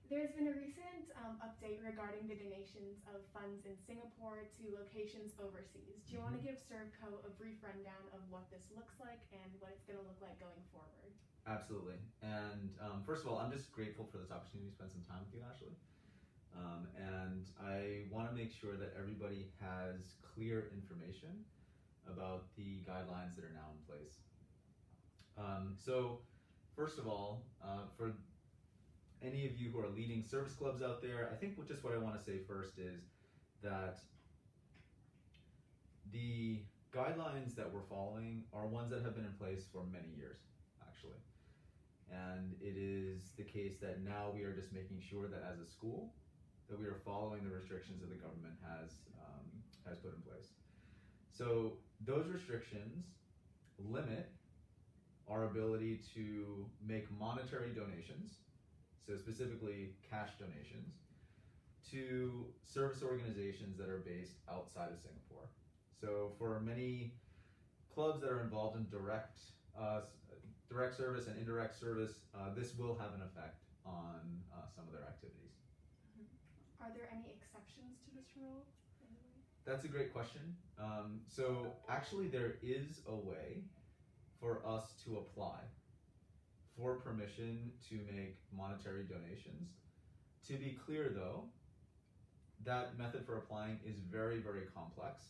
There's been a recent update regarding the donations of funds in Singapore to locations overseas. Do you want to give ServCo a brief rundown of what this looks like and what it's going to look like going forward? Absolutely. And first of all, I'm just grateful for this opportunity to spend some time with you, Ashley. And I want to make sure that everybody has clear information about the guidelines that are now in place. So first of all, for any of you who are leading service clubs out there, I think just what I want to say first is that the guidelines that we're following are ones that have been in place for many years, actually. And it is the case that now we are just making sure that as a school, that we are following the restrictions that the government has put in place. So those restrictions limit our ability to make monetary donations, so specifically cash donations, to service organizations that are based outside of Singapore. So for many clubs that are involved in direct service and indirect service, this will have an effect on some of their activities. Are there any exceptions to this rule? That's a great question. So actually there is a way for us to apply for permission to make monetary donations. To be clear though, that method for applying is very, very complex.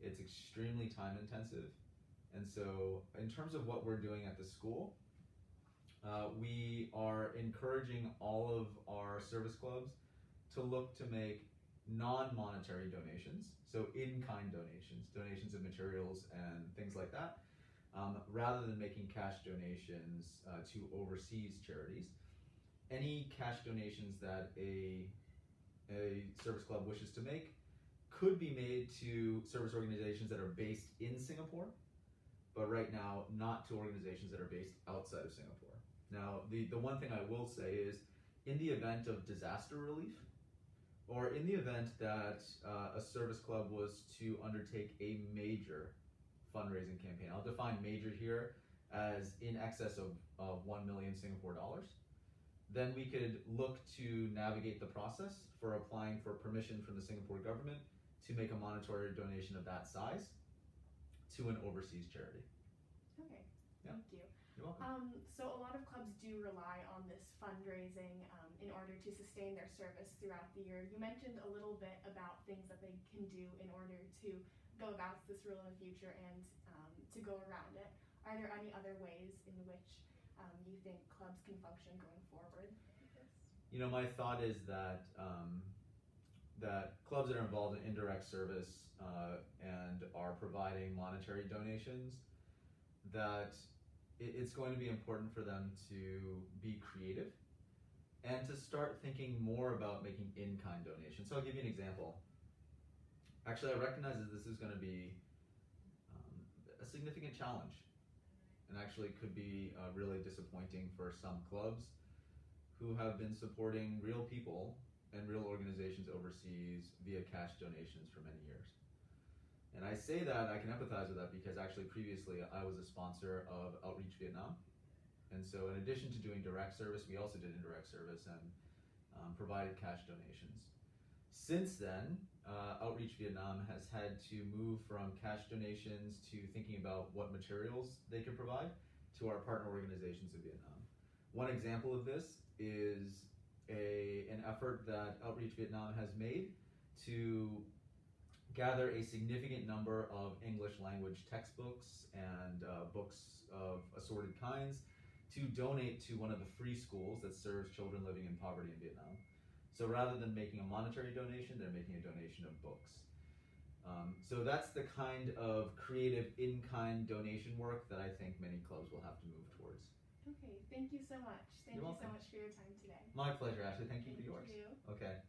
It's extremely time intensive. And so in terms of what we're doing at the school, we are encouraging all of our service clubs to look to make non-monetary donations, so in-kind donations, donations of materials and things like that, rather than making cash donations to overseas charities. Any cash donations that a service club wishes to make could be made to service organizations that are based in Singapore, but right now not to organizations that are based outside of Singapore. Now, the one thing I will say is, in the event of disaster relief, or in the event that a service club was to undertake a major fundraising campaign, I'll define major here as in excess of 1 million Singapore dollars, then we could look to navigate the process for applying for permission from the Singapore government to make a monetary donation of that size to an overseas charity. Okay, Yeah. thank you. You're welcome. So a lot of clubs do rely on this fundraising in order to sustain their service throughout the year. You mentioned a little bit about things that they can do in order to go about this rule in the future and to go around it. Are there any other ways in which you think clubs can function going forward with this? You know, my thought is that that clubs that are involved in indirect service and are providing monetary donations, that it's going to be important for them to be creative and to start thinking more about making in-kind donations. So I'll give you an example. Actually, I recognize that this is going to be a significant challenge, and actually could be really disappointing for some clubs who have been supporting real people and real organizations overseas via cash donations for many years. And I say that, I can empathize with that, because actually previously I was a sponsor of Outreach Vietnam. And so in addition to doing direct service, we also did indirect service and provided cash donations. Since then, Outreach Vietnam has had to move from cash donations to thinking about what materials they could provide to our partner organizations in Vietnam. One example of this is an effort that Outreach Vietnam has made to gather a significant number of English language textbooks and books of assorted kinds to donate to one of the free schools that serves children living in poverty in Vietnam. So rather than making a monetary donation, they're making a donation of books. So that's the kind of creative in-kind donation work that I think many clubs will have to move towards. Okay, thank you so much. Thank You're you so welcome. much for your time today. My pleasure, Ashley. Thank you for yours. Thank you. Okay.